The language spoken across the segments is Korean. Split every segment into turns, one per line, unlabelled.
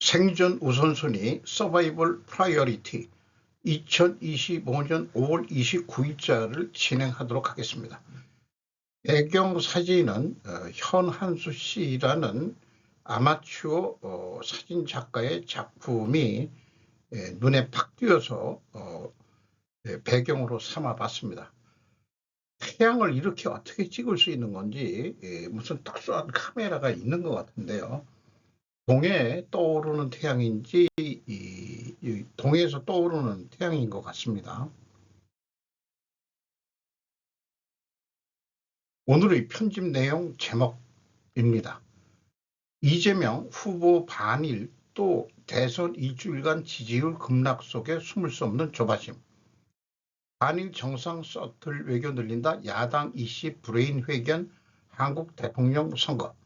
생존 우선순위 서바이벌 프라이어리티 2025년 5월 29일자를 진행하도록 하겠습니다. 배경 사진은 현한수 씨라는 아마추어 사진 작가의 작품이 눈에 팍 띄어서 배경으로 삼아봤습니다. 태양을 이렇게 어떻게 찍을 수 있는 건지 무슨 특수한 카메라가 있는 것 같은데요. 동해에 떠오르는 태양인지 동해에서 떠오르는 태양인 것 같습니다. 오늘의 편집 내용 제목입니다. 이재명 후보 반일 또 대선 일주일간 지지율 급락 속에 숨을 수 없는 조바심. 반일 정상 서틀 외교 늘린다 야당 이씨 브레인 회견 한국 대통령 선거.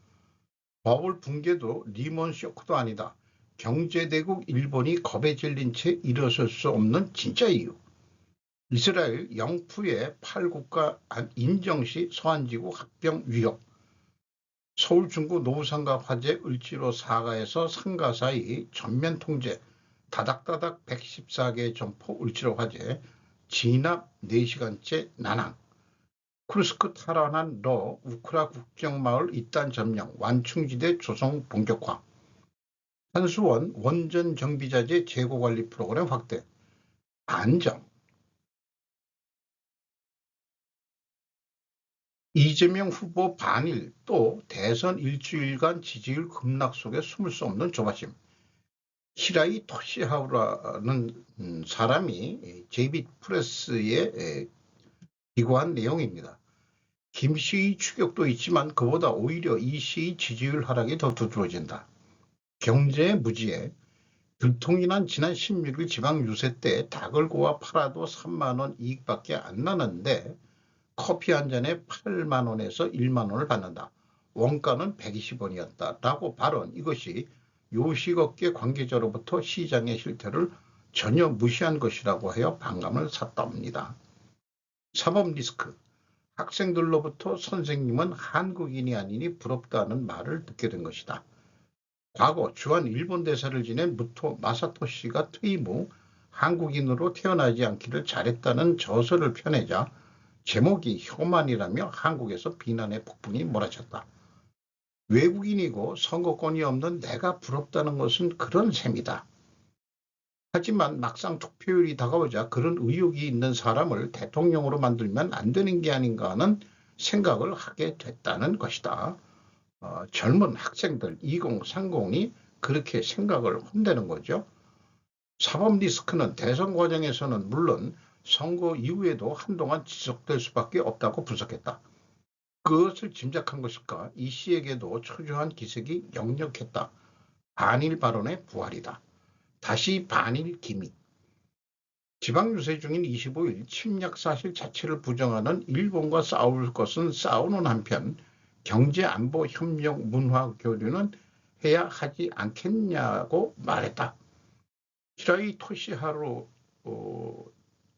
버블 붕괴도 리먼 쇼크도 아니다. 경제대국 일본이 겁에 질린 채 일어설 수 없는 진짜 이유. 이스라엘 영프의 8국가 인정시 서한지구 합병 위협. 서울 중구 노후상가 화재 을지로 사가에서 상가 사이 전면 통제. 다닥다닥 114개 점포 을지로 화재. 진압 4시간째 난항. 쿠르스크 탈환한 우크라 국경마을 이단 점령. 완충지대 조성 본격화. 한수원 원전 정비자재 재고관리 프로그램 확대. 안정. 이재명 후보 반일 또 대선 일주일간 지지율 급락 속에 숨을 수 없는 조바심. 히라이 토시하우라는 사람이 제이빗 프레스에 기고한 내용입니다. 김 씨의 추격도 있지만 그보다 오히려 이 씨의 지지율 하락이 더 두드러진다. 경제의 무지에 들통이 난 지난 16일 지방 유세 때 닭을 고아 팔아도 3만 원 이익밖에 안 나는데 커피 한 잔에 8만 원에서 1만 원을 받는다. 원가는 120원이었다라고 발언. 이것이 요식업계 관계자로부터 시장의 실태를 전혀 무시한 것이라고 하여 반감을 샀답니다. 사법 리스크. 학생들로부터 선생님은 한국인이 아니니 부럽다는 말을 듣게 된 것이다. 과거 주한 일본 대사를 지낸 무토 마사토시가 퇴임 후 한국인으로 태어나지 않기를 잘했다는 저서를 펴내자 제목이 혐한이라며 한국에서 비난의 폭풍이 몰아쳤다. 외국인이고 선거권이 없는 내가 부럽다는 것은 그런 셈이다. 하지만 막상 투표율이 다가오자 그런 의욕이 있는 사람을 대통령으로 만들면 안 되는 게 아닌가 하는 생각을 하게 됐다는 것이다. 젊은 학생들 2030이 그렇게 생각을 혼내는 거죠. 사법 리스크는 대선 과정에서는 물론 선거 이후에도 한동안 지속될 수밖에 없다고 분석했다. 그것을 짐작한 것일까? 이 씨에게도 초조한 기색이 역력했다. 반일 발언의 부활이다. 다시 반일 기미. 지방 유세 중인 25일 침략 사실 자체를 부정하는 일본과 싸울 것은 싸우는 한편 경제 안보 협력 문화 교류는 해야 하지 않겠냐고 말했다. 히라이 토시하루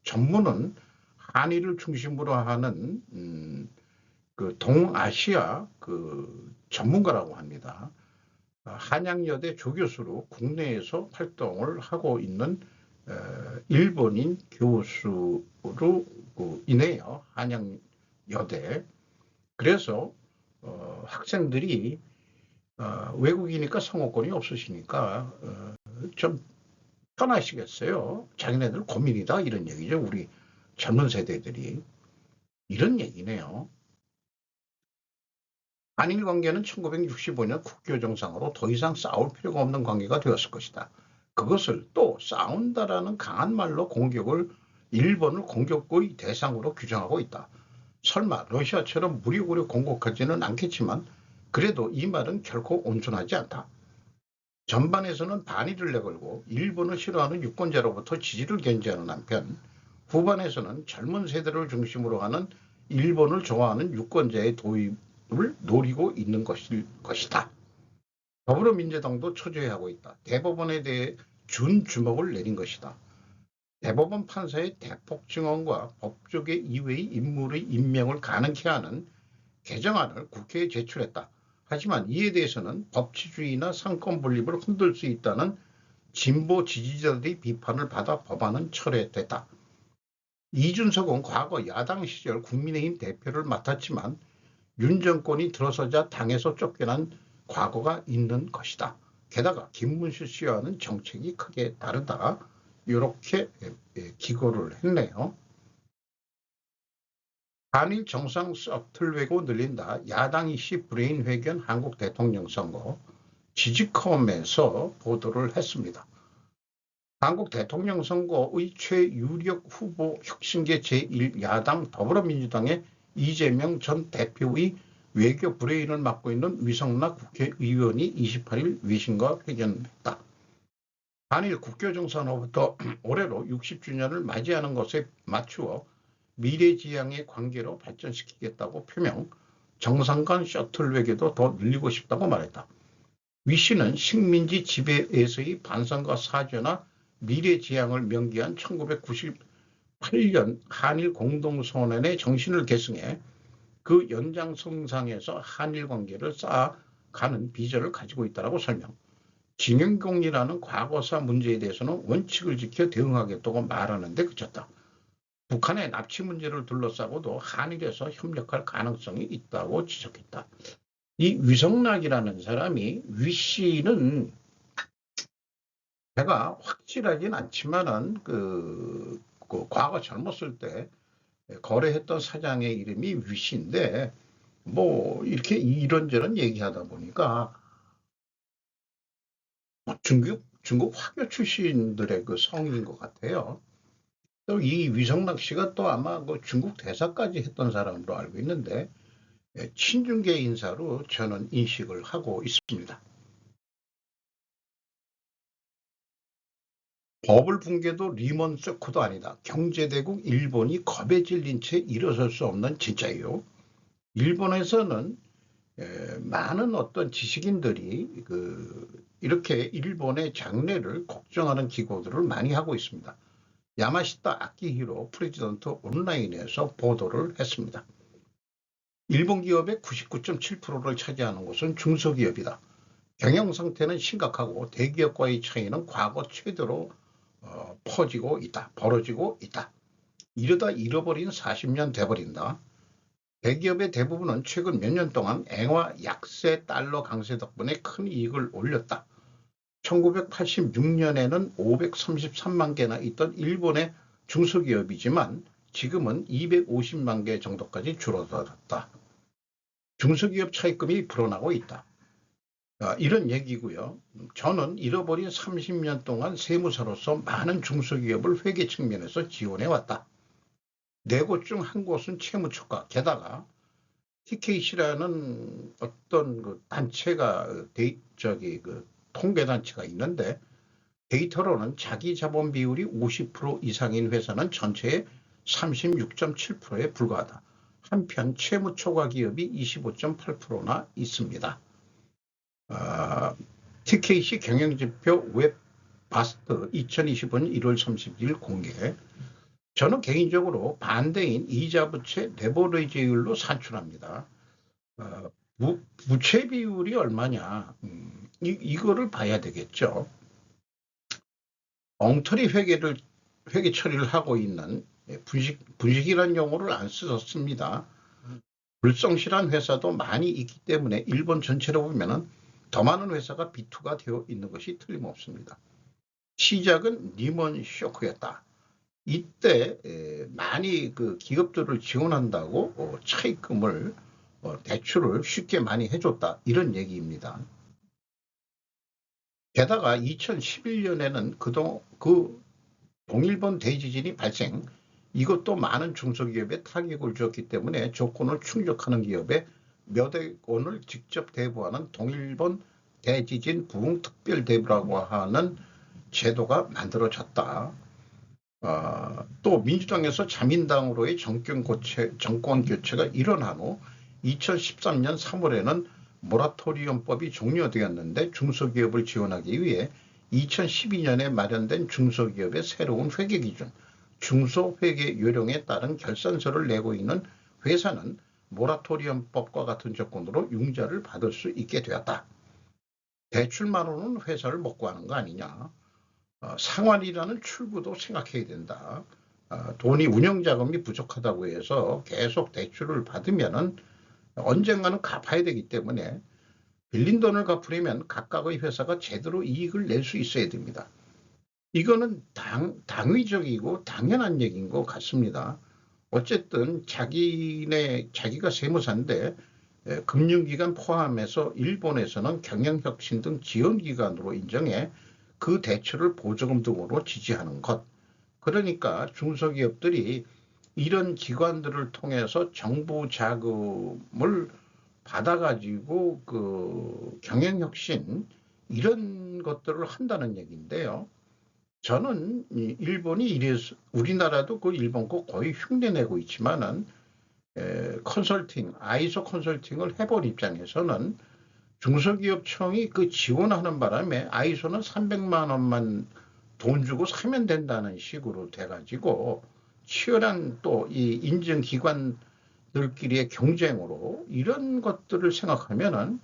전문은 한일을 중심으로 하는 그 동아시아 그 전문가라고 합니다. 한양여대 조교수로 국내에서 활동을 하고 있는 일본인 교수로 이네요. 한양여대. 그래서 학생들이 외국이니까 선거권이 없으시니까 좀 편하시겠어요. 자기네들 고민이다 이런 얘기죠. 우리 젊은 세대들이. 이런 얘기네요. 한일 관계는 1965년 국교 정상으로 더 이상 싸울 필요가 없는 관계가 되었을 것이다. 그것을 또 싸운다라는 강한 말로 일본을 공격의 대상으로 규정하고 있다. 설마 러시아처럼 무력으로 공격하지는 않겠지만 그래도 이 말은 결코 온순하지 않다. 전반에서는 반일을 내걸고 일본을 싫어하는 유권자로부터 지지를 견지하는 한편 후반에서는 젊은 세대를 중심으로 하는 일본을 좋아하는 유권자의 도입을 노리고 있는 것이다. 더불어민주당도 초조해하고 있다. 대법원에 대해 준 주목을 내린 것이다. 대법원 판사의 대폭 증언과 법조계 이외의 인물의 임명을 가능케 하는 개정안을 국회에 제출했다. 하지만 이에 대해서는 법치주의나 상권 분립을 흔들 수 있다는 진보 지지자들의 비판을 받아 법안은 철회됐다. 이준석은 과거 야당 시절 국민의힘 대표를 맡았지만 윤 정권이 들어서자 당에서 쫓겨난 과거가 있는 것이다. 게다가 김문수 씨와는 정책이 크게 다르다. 이렇게 기고를 했네요. 한일 정상 셔틀 외고 늘린다. 야당 이슈 브레인 회견 한국 대통령 선거. 지지컴에서 보도를 했습니다. 한국 대통령 선거의 최유력 후보 혁신계 제1야당 더불어민주당의 이재명 전 대표의 외교 브레인을 맡고 있는 위성락 국회의원이 28일 외신과 회견했다. 한일 국교정상으로부터 올해로 60주년을 맞이하는 것에 맞추어 미래지향의 관계로 발전시키겠다고 표명, 정상 간 셔틀 외교도 더 늘리고 싶다고 말했다. 위 씨는 식민지 지배에서의 반성과 사죄나 미래지향을 명기한 1998년 한일 공동선언의 정신을 계승해 그 연장선상에서 한일 관계를 쌓아가는 비전을 가지고 있다고 설명. 징용공이라는 과거사 문제에 대해서는 원칙을 지켜 대응하겠다고 말하는데 그쳤다. 북한의 납치 문제를 둘러싸고도 한일에서 협력할 가능성이 있다고 지적했다. 이 위성락이라는 사람이 위 씨는 제가 확실하진 않지만은 그 과거 젊었을 때 거래했던 사장의 이름이 위 씨인데 뭐 이렇게 이런저런 얘기하다 보니까 중국 화교 출신들의 그 성인 것 같아요. 또 이 위성락 씨가 또 아마 그 중국 대사까지 했던 사람으로 알고 있는데 친중계 인사로 저는 인식을 하고 있습니다. 버블 붕괴도 리먼 쇼크도 아니다. 경제대국 일본이 겁에 질린 채 일어설 수 없는 진짜예요. 일본에서는 많은 어떤 지식인들이 이렇게 일본의 장래를 걱정하는 기고들을 많이 하고 있습니다. 야마시타 아키히로 프레지던트 온라인에서 보도를 했습니다. 일본 기업의 99.7%를 차지하는 곳은 중소기업이다. 경영 상태는 심각하고 대기업과의 차이는 과거 최대로 벌어지고 있다. 이러다 잃어버린 40년 돼버린다. 대기업의 대부분은 최근 몇 년 동안 엔화 약세 달러 강세 덕분에 큰 이익을 올렸다. 1986년에는 533만 개나 있던 일본의 중소기업이지만 지금은 250만 개 정도까지 줄어들었다. 중소기업 차입금이 불어나고 있다. 이런 얘기고요. 저는 잃어버린 30년 동안 세무사로서 많은 중소기업을 회계 측면에서 지원해왔다. 네 곳 중 한 곳은 채무초과, 게다가 TKC라는 어떤 그 단체가 통계단체가 있는데 데이터로는 자기 자본 비율이 50% 이상인 회사는 전체의 36.7%에 불과하다. 한편 채무초과 기업이 25.8%나 있습니다. TKC 경영지표 웹바스트 2025년 1월 30일 공개. 저는 개인적으로 반대인 이자 부채 레버리지율로 산출합니다. 부채 비율이 얼마냐 이거를 봐야 되겠죠. 엉터리 회계 처리를 하고 있는 분식이라는 용어를 안 썼습니다. 불성실한 회사도 많이 있기 때문에 일본 전체로 보면은 더 많은 회사가 B2가 되어 있는 것이 틀림없습니다. 시작은 리먼 쇼크였다. 이때 많이 그 기업들을 지원한다고 차입금을 대출을 쉽게 많이 해줬다 이런 얘기입니다. 게다가 2011년에는 그 동일본 대지진이 발생, 이것도 많은 중소기업에 타격을 주었기 때문에 조건을 충족하는 기업에 몇억 원을 직접 대부하는 동일본 대지진 부흥 특별대부라고 하는 제도가 만들어졌다. 또 민주당에서 자민당으로의 정권 교체가 일어난 후 2013년 3월에는 모라토리엄법이 종료되었는데 중소기업을 지원하기 위해 2012년에 마련된 중소기업의 새로운 회계기준, 중소회계 요령에 따른 결산서를 내고 있는 회사는 모라토리엄법과 같은 조건으로 융자를 받을 수 있게 되었다. 대출만으로는 회사를 먹고 하는 거 아니냐. 상환이라는 출구도 생각해야 된다. 돈이 운영자금이 부족하다고 해서 계속 대출을 받으면 언젠가는 갚아야 되기 때문에 빌린 돈을 갚으려면 각각의 회사가 제대로 이익을 낼 수 있어야 됩니다. 이거는 당위적이고 당연한 얘기인 것 같습니다. 어쨌든 자기가 세무사인데 금융기관 포함해서 일본에서는 경영혁신 등 지원기관으로 인정해 그 대출을 보조금 등으로 지지하는 것. 그러니까 중소기업들이 이런 기관들을 통해서 정부 자금을 받아가지고 그 경영혁신 이런 것들을 한다는 얘기인데요. 저는 일본이 이래서 우리나라도 그 일본 거 거의 흉내내고 있지만은 컨설팅, 아이소 컨설팅을 해본 입장에서는 중소기업청이 그 지원하는 바람에 아이소는 300만 원만 돈 주고 사면 된다는 식으로 돼가지고 치열한 또 이 인증기관들끼리의 경쟁으로 이런 것들을 생각하면은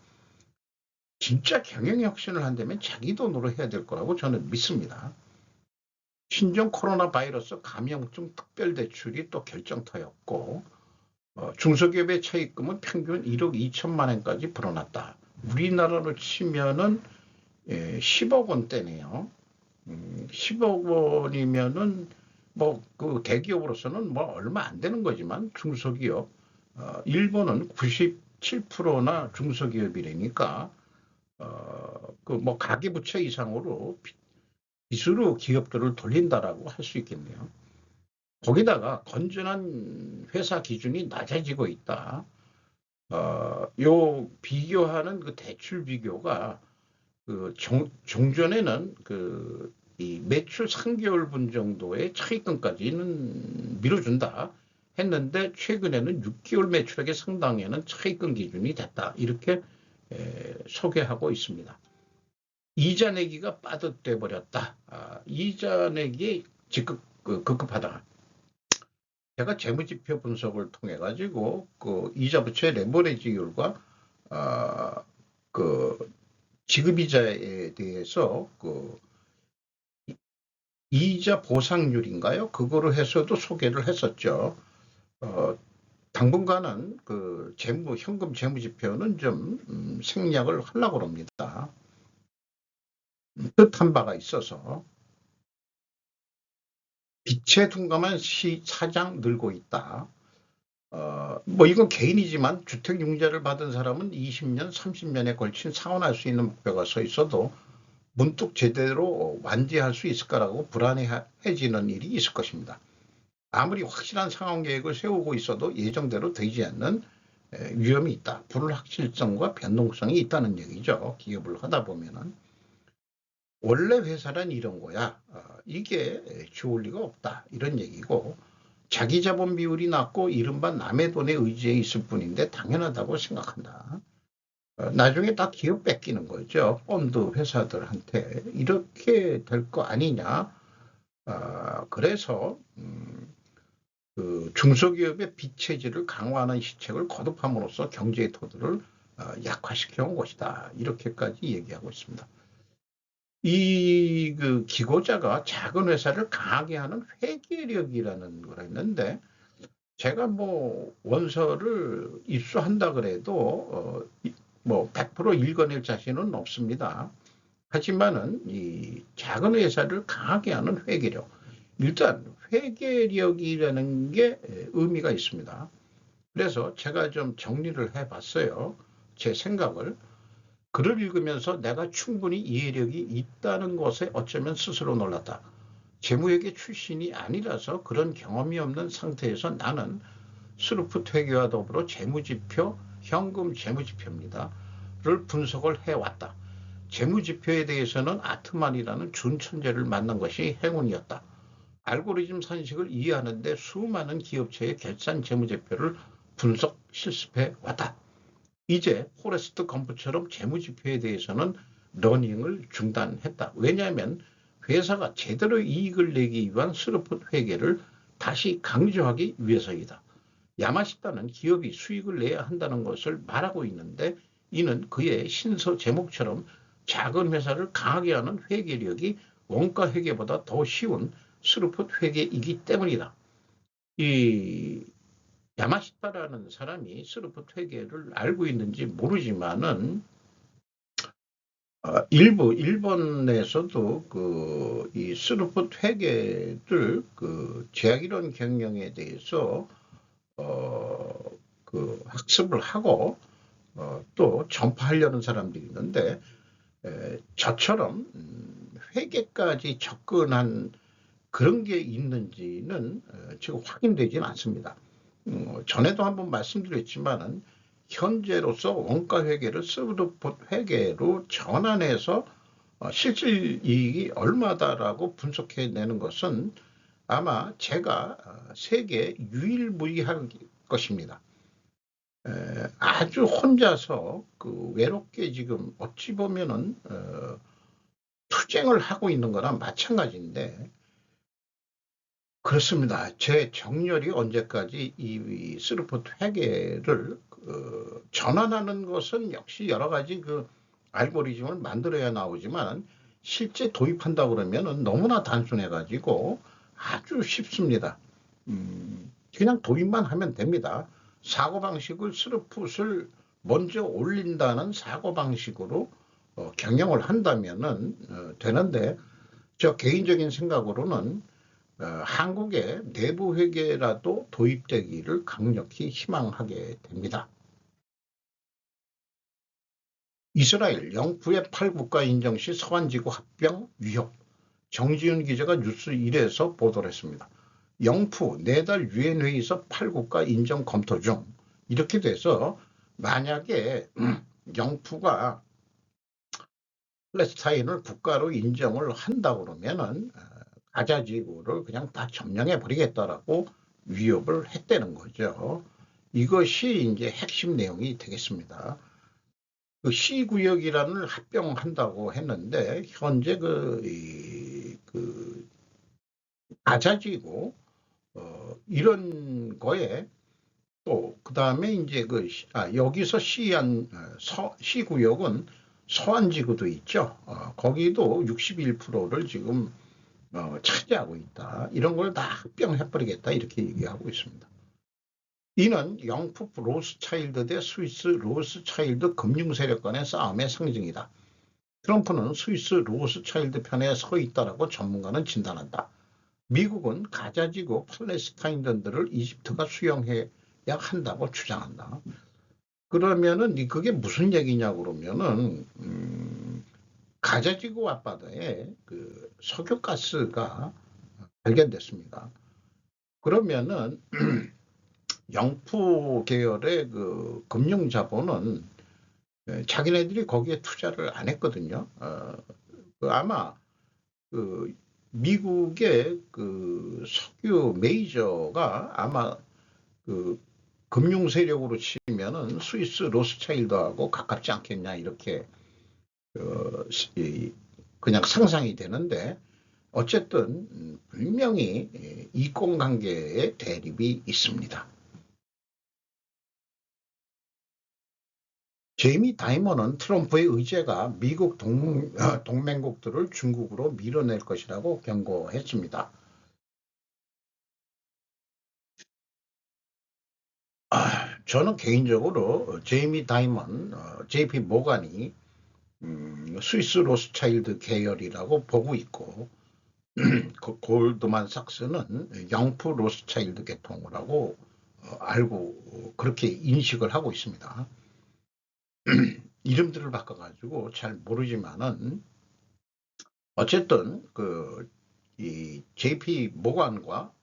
진짜 경영혁신을 한다면 자기 돈으로 해야 될 거라고 저는 믿습니다. 신종 코로나 바이러스 감염증 특별대출이 또 결정타였고 중소기업의 차입금은 평균 1억 2천만 원까지 불어났다. 우리나라로 치면은 10억 원대네요. 10억 원이면은 뭐 그 대기업으로서는 뭐 얼마 안 되는 거지만 중소기업 일본은 97%나 중소기업이라니까 그 뭐 가계부채 이상으로 빚으로 기업들을 돌린다라고 할 수 있겠네요. 거기다가 건전한 회사 기준이 낮아지고 있다. 요 비교하는 그 대출 비교가 그 종전에는 그 이 매출 3개월분 정도의 차입금까지는 밀어준다 했는데 최근에는 6개월 매출액에 상당히는 차입금 기준이 됐다. 이렇게 소개하고 있습니다. 이자 내기가 빠듯돼 버렸다. 이자 내기 급급하다. 제가 재무지표 분석을 통해 가지고 그 이자 부채 레버리지율과 그 지급이자에 대해서 그 이자 보상률인가요? 그거를 해서도 소개를 했었죠. 당분간은 그 현금 재무지표는 좀 생략을 하려고 합니다. 뜻한 바가 있어서 빛에 둔감한 사장 늘고 있다. 뭐 이건 개인이지만 주택융자를 받은 사람은 20년, 30년에 걸친 상환할 수 있는 목표가 서 있어도 문득 제대로 완지할 수 있을까라고 불안해지는 일이 있을 것입니다. 아무리 확실한 상환 계획을 세우고 있어도 예정대로 되지 않는 위험이 있다. 불확실성과 변동성이 있다는 얘기죠. 기업을 하다 보면은. 원래 회사란 이런 거야. 이게 좋을 리가 없다. 이런 얘기고 자기 자본 비율이 낮고 이른바 남의 돈에 의지해 있을 뿐인데 당연하다고 생각한다. 나중에 다 기업 뺏기는 거죠. 펀드 회사들한테. 이렇게 될 거 아니냐. 그래서 그 중소기업의 빚체질을 강화하는 시책을 거듭함으로써 경제의 토대를 약화시켜 온 것이다. 이렇게까지 얘기하고 있습니다. 이 그 기고자가 작은 회사를 강하게 하는 회계력이라는 걸 했는데 제가 뭐 원서를 입수한다 그래도 뭐 100% 읽어낼 자신은 없습니다. 하지만은 이 작은 회사를 강하게 하는 회계력. 일단 회계력이라는 게 의미가 있습니다. 그래서 제가 좀 정리를 해봤어요. 제 생각을. 글을 읽으면서 내가 충분히 이해력이 있다는 것에 어쩌면 스스로 놀랐다. 재무회계 출신이 아니라서 그런 경험이 없는 상태에서 나는 스루프 회계와 더불어 재무지표, 현금 재무지표입니다. 를 분석을 해왔다. 재무지표에 대해서는 아트만이라는 준천재를 만난 것이 행운이었다. 알고리즘 산식을 이해하는 데 수많은 기업체의 결산 재무제표를 분석 실습해 왔다. 이제 포레스트 검프처럼 재무지표에 대해서는 러닝을 중단했다. 왜냐하면 회사가 제대로 이익을 내기 위한 스루프 회계를 다시 강조하기 위해서이다. 야마시타는 기업이 수익을 내야 한다는 것을 말하고 있는데 이는 그의 신서 제목처럼 작은 회사를 강하게 하는 회계력이 원가 회계보다 더 쉬운 스루풋 회계이기 때문이다. 이 야마시타라는 사람이 스루풋 회계를 알고 있는지 모르지만은 일부 일본에서도 이 스루풋 회계를 제약이론 경영에 대해서 학습을 하고 또 전파하려는 사람들이 있는데 저처럼 회계까지 접근한 그런 게 있는지는 지금 확인되지는 않습니다. 전에도 한번 말씀드렸지만은 현재로서 원가 회계를 스루풋 회계로 전환해서 실질 이익이 얼마다라고 분석해내는 것은 아마 제가 세계 유일무이할 것입니다. 아주 혼자서 외롭게 지금 어찌 보면은 투쟁을 하고 있는 거나 마찬가지인데 그렇습니다. 제 정열이 언제까지 이 스루풋 회계를 전환하는 것은 역시 여러 가지 알고리즘을 만들어야 나오지만 실제 도입한다 그러면은 너무나 단순해가지고 아주 쉽습니다. 그냥 도입만 하면 됩니다. 사고방식을 스루풋을 먼저 올린다는 사고방식으로 경영을 한다면은 되는데 저 개인적인 생각으로는 한국의 내부 회계라도 도입되기를 강력히 희망하게 됩니다. 이스라엘 영푸의 8국가 인정 시 서한지구 합병 위협. 정지윤 기자가 뉴스 1에서 보도를 했습니다. 영푸 4달 유엔 회의에서 8국가 인정 검토 중. 이렇게 돼서 만약에 영푸가 팔레스타인을 국가로 인정을 한다 그러면은 가자 지구를 그냥 다 점령해 버리겠다라고 위협을 했다는 거죠. 이것이 이제 핵심 내용이 되겠습니다. C구역이라는 합병한다고 했는데 현재 가자지구 이런 거에 또 그다음에 이제 여기서 C구역은 서안지구도 있죠. 거기도 61%를 지금 차지하고 있다. 이런 걸 다 합병해버리겠다 이렇게 얘기하고 있습니다. 이는 영프 로스차일드 대 스위스 로스차일드 금융세력 간의 싸움의 상징이다. 트럼프는 스위스 로스차일드 편에 서 있다라고 전문가는 진단한다. 미국은 가자지구 팔레스타인들을 이집트가 수용해야 한다고 주장한다. 그러면은 그게 무슨 얘기냐 그러면은 가자지구 앞바다에 석유가스가 발견됐습니다. 그러면은 영프 계열의 금융자본은 자기네들이 거기에 투자를 안 했거든요. 아마 미국의 석유 메이저가 아마 금융 세력으로 치면은 스위스 로스차일드하고 가깝지 않겠냐 이렇게 그냥 상상이 되는데 어쨌든 분명히 이권관계의 대립이 있습니다. 제이미 다이먼은 트럼프의 의제가 미국 동맹국들을 중국으로 밀어낼 것이라고 경고했습니다. 저는 개인적으로 제이미 다이먼, JP 모간이 스위스 로스차일드 계열이라고 보고 있고 골드만삭스는 영프 로스차일드 계통이라고 알고 그렇게 인식을 하고 있습니다. 이름들을 바꿔가지고 잘 모르지만은 어쨌든 이 JP 모간과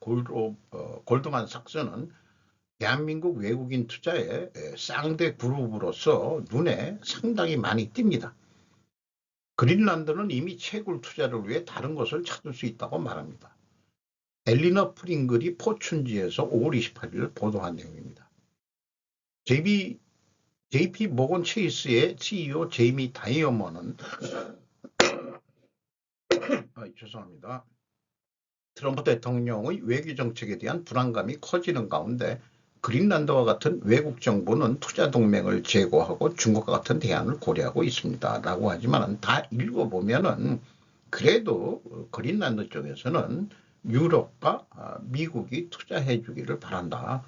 골드만삭스는 대한민국 외국인 투자의 쌍대 그룹으로서 눈에 상당히 많이 띕니다. 그린란드는 이미 채굴 투자를 위해 다른 것을 찾을 수 있다고 말합니다. 엘리너 프링글이 포춘지에서 5월 28일 보도한 내용입니다. JP 모건 체이스의 CEO 제이미 다이어먼은 죄송합니다. 트럼프 대통령의 외교 정책에 대한 불안감이 커지는 가운데 그린란드와 같은 외국 정부는 투자 동맹을 제고하고 중국과 같은 대안을 고려하고 있습니다. 라고 하지만 다 읽어보면은 그래도 그린란드 쪽에서는 유럽과 미국이 투자해 주기를 바란다.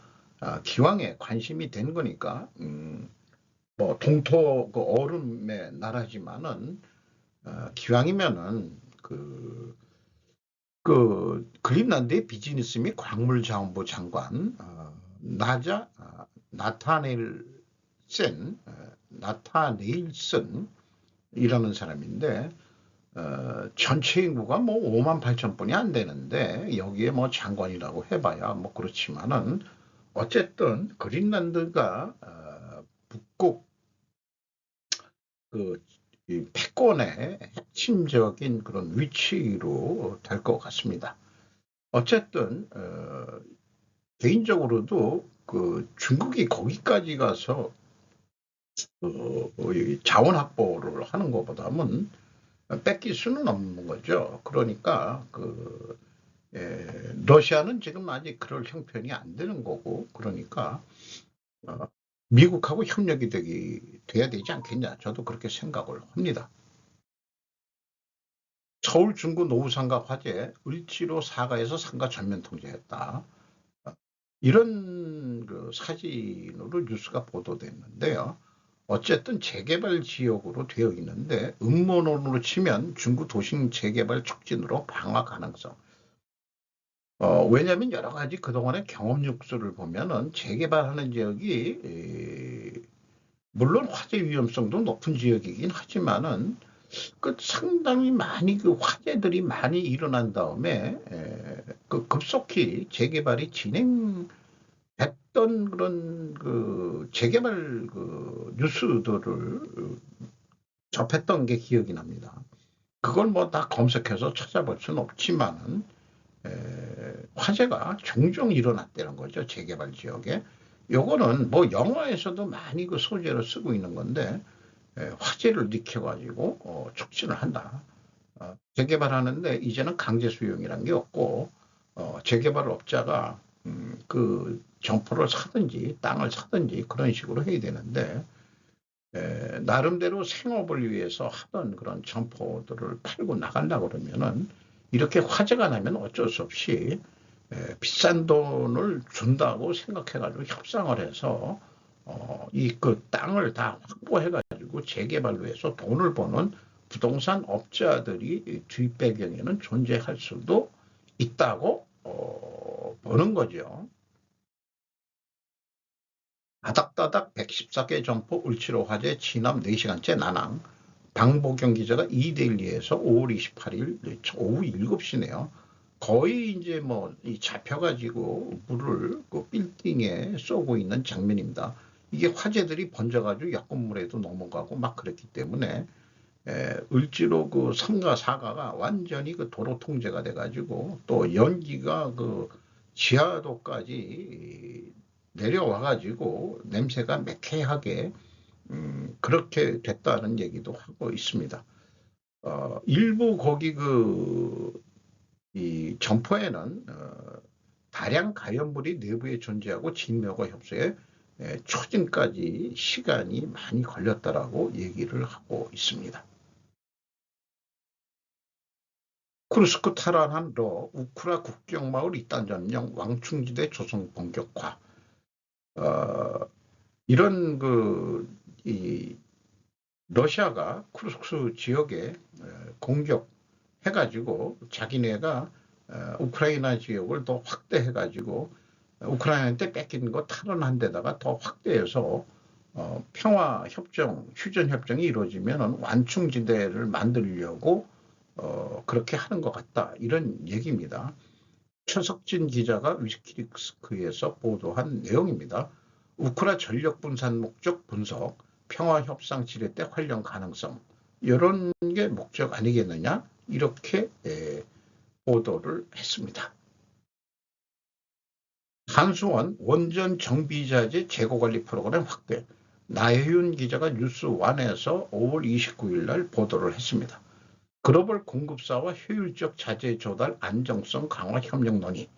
기왕에 관심이 된 거니까 뭐 동토 그 얼음의 나라지만은 기왕이면은 그 그린란드의 비즈니스 및 광물자원부 장관 나자 나타네일슨 이라는 사람인데 전체 인구가 뭐 5만 8천 분이 안 되는데 여기에 뭐 장관이라고 해봐야 뭐 그렇지만은 어쨌든 그린란드가 북극 이 패권의 핵심적인 그런 위치로 될 것 같습니다. 어쨌든 개인적으로도 그 중국이 거기까지 가서 자원 확보를 하는 것보다는 뺏길 수는 없는 거죠. 그러니까 러시아는 지금 아직 그럴 형편이 안 되는 거고, 그러니까 미국하고 협력이 돼야 되지 않겠냐. 저도 그렇게 생각을 합니다. 서울 중구 노후상가 화재, 을지로 사가에서 상가 전면 통제했다. 이런 그 사진으로 뉴스가 보도됐는데요. 어쨌든 재개발 지역으로 되어 있는데 음모론으로 치면 중구 도심 재개발 촉진으로 방화 가능성. 왜냐하면 여러 가지 그동안의 경험 뉴스를 보면은 재개발하는 지역이 물론 화재 위험성도 높은 지역이긴 하지만은 그 상당히 많이 그 화재들이 많이 일어난 다음에 그 급속히 재개발이 진행됐던 그런 그 재개발 그 뉴스들을 접했던 게 기억이 납니다. 그걸 뭐 다 검색해서 찾아볼 수는 없지만은 화재가 종종 일어났다는 거죠. 재개발 지역에. 요거는 뭐 영화에서도 많이 그 소재로 쓰고 있는 건데 화재를 익혀가지고 촉진을 한다. 재개발하는데 이제는 강제 수용이라는 게 없고 재개발 업자가 그 점포를 사든지 땅을 사든지 그런 식으로 해야 되는데 나름대로 생업을 위해서 하던 그런 점포들을 팔고 나간다 그러면은 이렇게 화재가 나면 어쩔 수 없이 비싼 돈을 준다고 생각해가지고 협상을 해서 이 그 땅을 다 확보해가지고 재개발로 해서 돈을 버는 부동산 업자들이 뒷배경에는 존재할 수도 있다고 보는 거죠. 다닥다닥 114개 점포 울치로 화재 진압 4시간째 난항. 방보경 기자가 2대1리에서 5월 28일 오후 7시네요. 거의 이제 뭐 잡혀가지고 물을 그 빌딩에 쏘고 있는 장면입니다. 이게 화재들이 번져가지고 옆 건물에도 넘어가고 막 그랬기 때문에 을지로 그 3가 4가가 완전히 그 도로 통제가 돼가지고 또 연기가 그 지하도까지 내려와가지고 냄새가 매캐하게 그렇게 됐다는 얘기도 하고 있습니다. 일부 거기 이 점포에는 다량 가연물이 내부에 존재하고 진멸과 협소에 초진까지 시간이 많이 걸렸다라고 얘기를 하고 있습니다. 쿠르스크 탈환한 우크라 국경마을 이단 점령 왕충지대 조성 본격화. 이런 이 러시아가 쿠르스크 지역에 공격해가지고 자기네가 우크라이나 지역을 더 확대해가지고 우크라이나한테 뺏긴 거 탈환한 데다가 더 확대해서 평화협정, 휴전협정이 이루어지면 완충지대를 만들려고 그렇게 하는 것 같다. 이런 얘기입니다. 최석진 기자가 위키리스크에서 보도한 내용입니다. 우크라 전력 분산 목적 분석, 평화협상 지뢰 때 활용 가능성 이런 게 목적 아니겠느냐 이렇게 보도를 했습니다. 한수원 원전 정비자재 재고관리 프로그램 확대. 나혜윤 기자가 뉴스원에서 5월 29일 날 보도를 했습니다. 글로벌 공급사와 효율적 자재 조달 안정성 강화 협력 논의.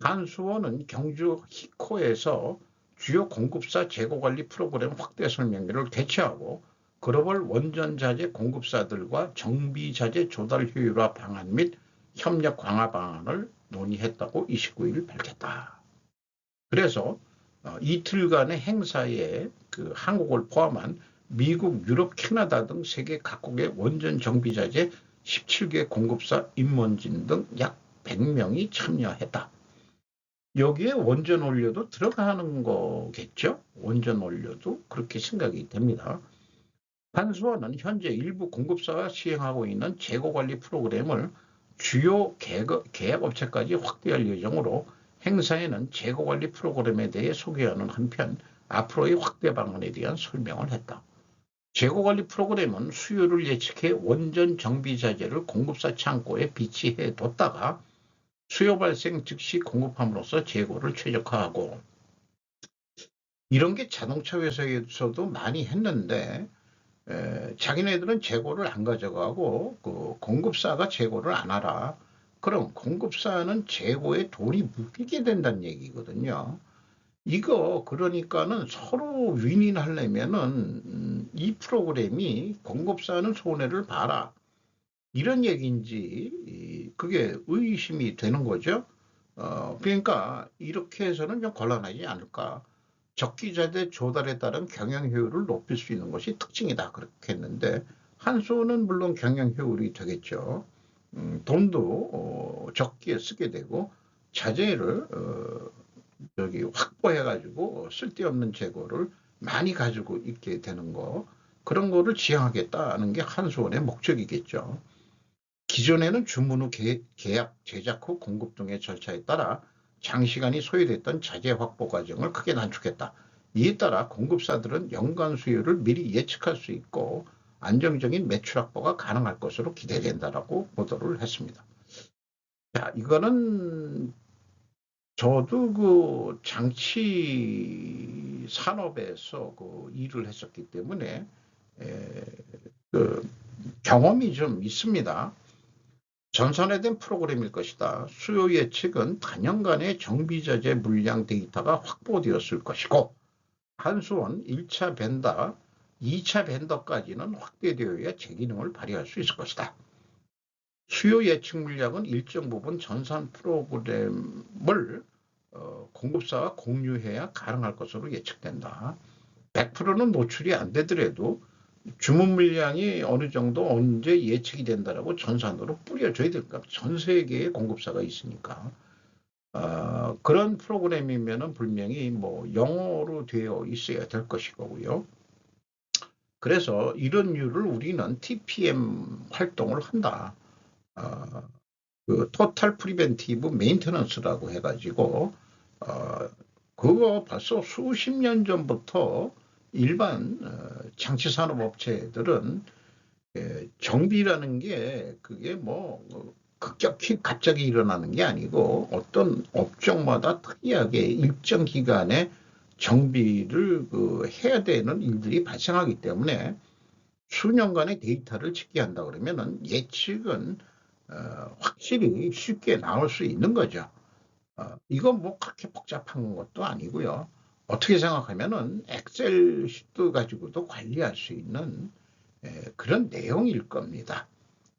한수원은 경주 히코에서 주요 공급사 재고관리 프로그램 확대 설명회를 개최하고 글로벌 원전자재 공급사들과 정비자재 조달 효율화 방안 및 협력 강화 방안을 논의했다고 29일 밝혔다. 그래서 이틀간의 행사에 그 한국을 포함한 미국, 유럽, 캐나다 등 세계 각국의 원전 정비자재 17개 공급사 임원진 등 약 100명이 참여했다. 여기에 원전 원료도 들어가는 거겠죠? 원전 원료도 그렇게 생각이 됩니다. 한수원은 현재 일부 공급사가 시행하고 있는 재고관리 프로그램을 주요 계약업체까지 확대할 예정으로 행사에는 재고관리 프로그램에 대해 소개하는 한편 앞으로의 확대 방안에 대한 설명을 했다. 재고관리 프로그램은 수요를 예측해 원전 정비자재를 공급사 창고에 비치해 뒀다가 수요 발생 즉시 공급함으로써 재고를 최적화하고, 이런 게 자동차 회사에서도 많이 했는데 자기네들은 재고를 안 가져가고 그 공급사가 재고를 안 하라. 그럼 공급사는 재고에 돈이 묶이게 된다는 얘기거든요. 이거 그러니까는 서로 윈윈하려면은 이 프로그램이 공급사는 손해를 봐라, 이런 얘기인지 그게 의심이 되는 거죠. 그러니까 이렇게 해서는 좀 곤란하지 않을까. 적기자재 조달에 따른 경영 효율을 높일 수 있는 것이 특징이다, 그렇게 했는데 한수는 물론 경영 효율이 되겠죠. 돈도 적게 쓰게 되고 자재를 확보해가지고 쓸데없는 재고를 많이 가지고 있게 되는 거, 그런 거를 지향하겠다는 게 한수원의 목적이겠죠. 기존에는 주문 후 계약, 제작 후 공급 등의 절차에 따라 장시간이 소요됐던 자재 확보 과정을 크게 단축했다. 이에 따라 공급사들은 연간 수요를 미리 예측할 수 있고 안정적인 매출 확보가 가능할 것으로 기대된다라고 보도를 했습니다. 자, 이거는 저도 그 장치 산업에서 그 일을 했었기 때문에 그 경험이 좀 있습니다. 전선화된 프로그램일 것이다. 수요 예측은 단연간의 정비자재 물량 데이터가 확보되었을 것이고 한수원 1차 벤더, 2차 벤더까지는 확대되어야 제 기능을 발휘할 수 있을 것이다. 수요 예측 물량은 일정 부분 전산 프로그램을 공급사와 공유해야 가능할 것으로 예측된다. 100%는 노출이 안 되더라도 주문 물량이 어느 정도 언제 예측이 된다라고 전산으로 뿌려줘야 될까. 전 세계의 공급사가 있으니까. 그런 프로그램이면은 분명히 뭐 영어로 되어 있어야 될 것이고요. 그래서 이런 이유를 우리는 TPM 활동을 한다. 그 토탈 프리벤티브 메인테넌스라고 해가지고 그거 벌써 수십 년 전부터 일반 장치산업업체들은 정비라는 게 그게 뭐 급격히 갑자기 일어나는 게 아니고 어떤 업종마다 특이하게 일정 기간에 정비를 해야 되는 일들이 발생하기 때문에 수년간의 데이터를 집계한다 그러면은 예측은 확실히 쉽게 나올 수 있는 거죠. 이건 뭐 그렇게 복잡한 것도 아니고요. 어떻게 생각하면은 엑셀 시트 가지고도 관리할 수 있는 그런 내용일 겁니다.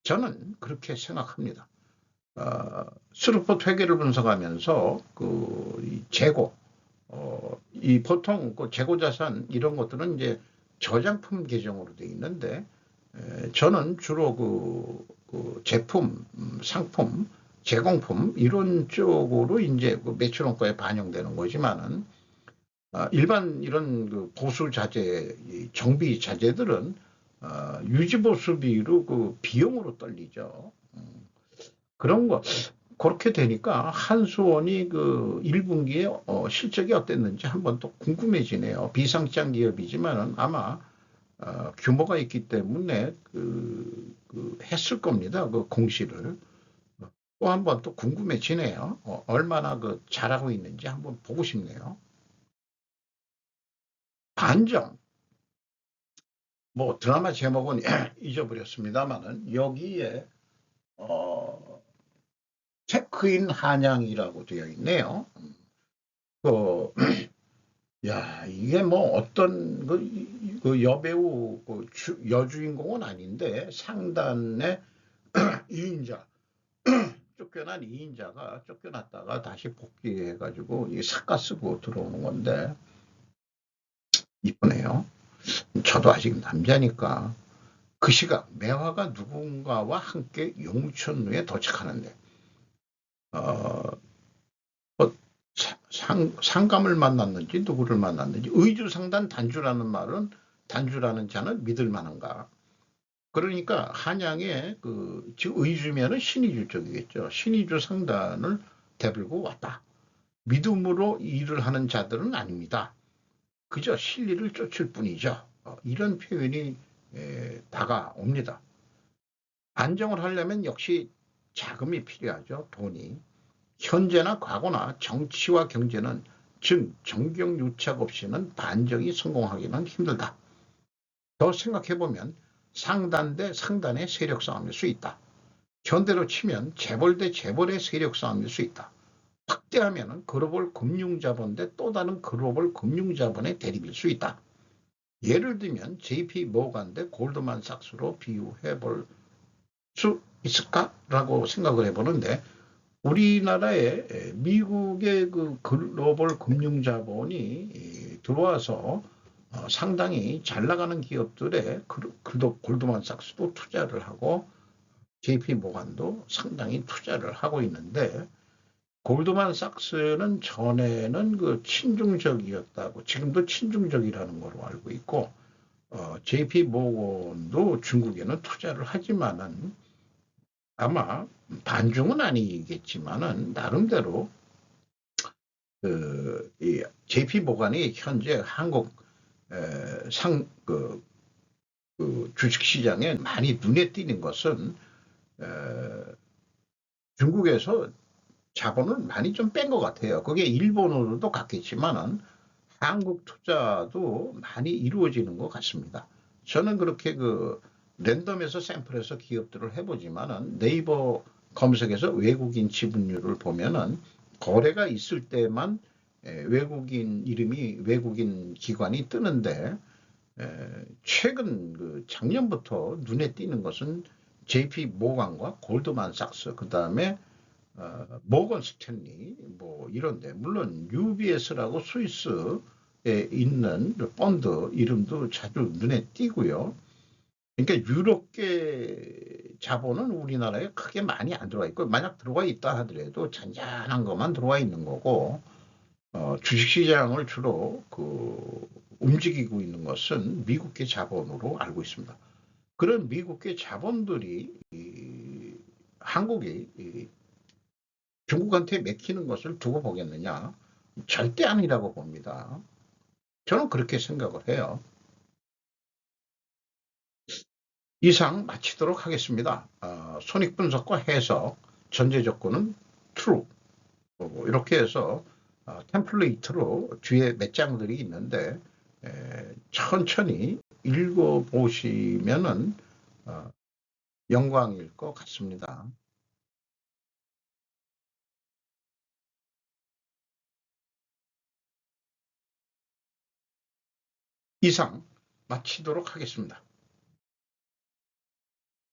저는 그렇게 생각합니다. 스루폿 회계를 분석하면서 그 재고, 이 보통 그 재고 자산 이런 것들은 이제 저장품 계정으로 되어 있는데 저는 주로 그 제품, 상품, 제공품 이런 쪽으로 이제 그 매출 원가에 반영되는 거지만은 일반 이런 그 보수 자재, 정비 자재들은 유지 보수비로 그 비용으로 떨리죠. 그런 거 그렇게 되니까 한수원이 그 1분기에 실적이 어땠는지 한번 또 궁금해지네요. 비상장 기업이지만은 아마 규모가 있기 때문에 했을 겁니다. 그 공시를. 또 한번 또 궁금해지네요. 얼마나 그 잘하고 있는지 한번 보고 싶네요. 반정. 뭐 드라마 제목은 잊어버렸습니다만은 여기에 체크인 한양이라고 되어 있네요. 그, 야, 이게 뭐 어떤 그 여배우 여주인공은 아닌데 상단의 2인자 쫓겨난 2인자가 쫓겨났다가 다시 복귀해가지고 이 삭가 쓰고 들어오는 건데 이쁘네요. 저도 아직 남자니까 그 시각 매화가 누군가와 함께 용천루에 도착하는데 어, 뭐 상감을 만났는지 누구를 만났는지 의주상단 단주라는 말은 단주라는 자는 믿을 만한가. 그러니까 한양에 즉 의주면은 신의주 쪽이겠죠. 신의주 상단을 대들고 왔다. 믿음으로 일을 하는 자들은 아닙니다. 그저 실리를 쫓을 뿐이죠. 이런 표현이 다가옵니다. 안정을 하려면 역시 자금이 필요하죠. 돈이. 현재나 과거나 정치와 경제는 즉 정경유착 없이는 반정이 성공하기는 힘들다. 더 생각해보면 상단 대 상단의 세력 싸움일 수 있다. 현대로 치면 재벌 대 재벌의 세력 싸움일 수 있다. 확대하면 글로벌 금융자본 대 또 다른 글로벌 금융자본의 대립일 수 있다. 예를 들면 JP 모간 대 골드만삭스로 비유해 볼 수 있을까라고 생각을 해보는데 우리나라에 미국의 그 글로벌 금융자본이 들어와서 상당히 잘 나가는 기업들에 골드만삭스도 투자를 하고 JP 모간도 상당히 투자를 하고 있는데 골드만삭스는 전에는 그 친중적이었다고 지금도 친중적이라는 걸로 알고 있고 JP 모건도 중국에는 투자를 하지만은 아마 반중은 아니겠지만은 나름대로 이 JP 모건이 현재 한국 주식시장에 많이 눈에 띄는 것은 중국에서 자본을 많이 좀 뺀 것 같아요. 그게 일본으로도 갔겠지만은 한국 투자도 많이 이루어지는 것 같습니다. 저는 그렇게 랜덤에서 샘플해서 기업들을 해보지만은 네이버 검색에서 외국인 지분율을 보면은 거래가 있을 때만 외국인 이름이 외국인 기관이 뜨는데 최근 작년부터 눈에 띄는 것은 JP 모건과 골드만삭스 그다음에 모건 스탠리 뭐 이런데 물론 UBS라고 스위스에 있는 펀드 이름도 자주 눈에 띄고요. 그러니까 유럽계 자본은 우리나라에 크게 많이 안 들어와 있고 만약 들어와 있다 하더라도 잔잔한 것만 들어와 있는 거고 주식시장을 주로 움직이고 있는 것은 미국계 자본으로 알고 있습니다. 그런 미국계 자본들이 한국이 중국한테 맥히는 것을 두고 보겠느냐? 절대 아니라고 봅니다. 저는 그렇게 생각을 해요. 이상 마치도록 하겠습니다. 손익분석과 해석, 전제조건은 true. 이렇게 해서 템플레이트로 뒤에 몇 장들이 있는데 천천히 읽어보시면은 영광일 것 같습니다. 이상 마치도록 하겠습니다.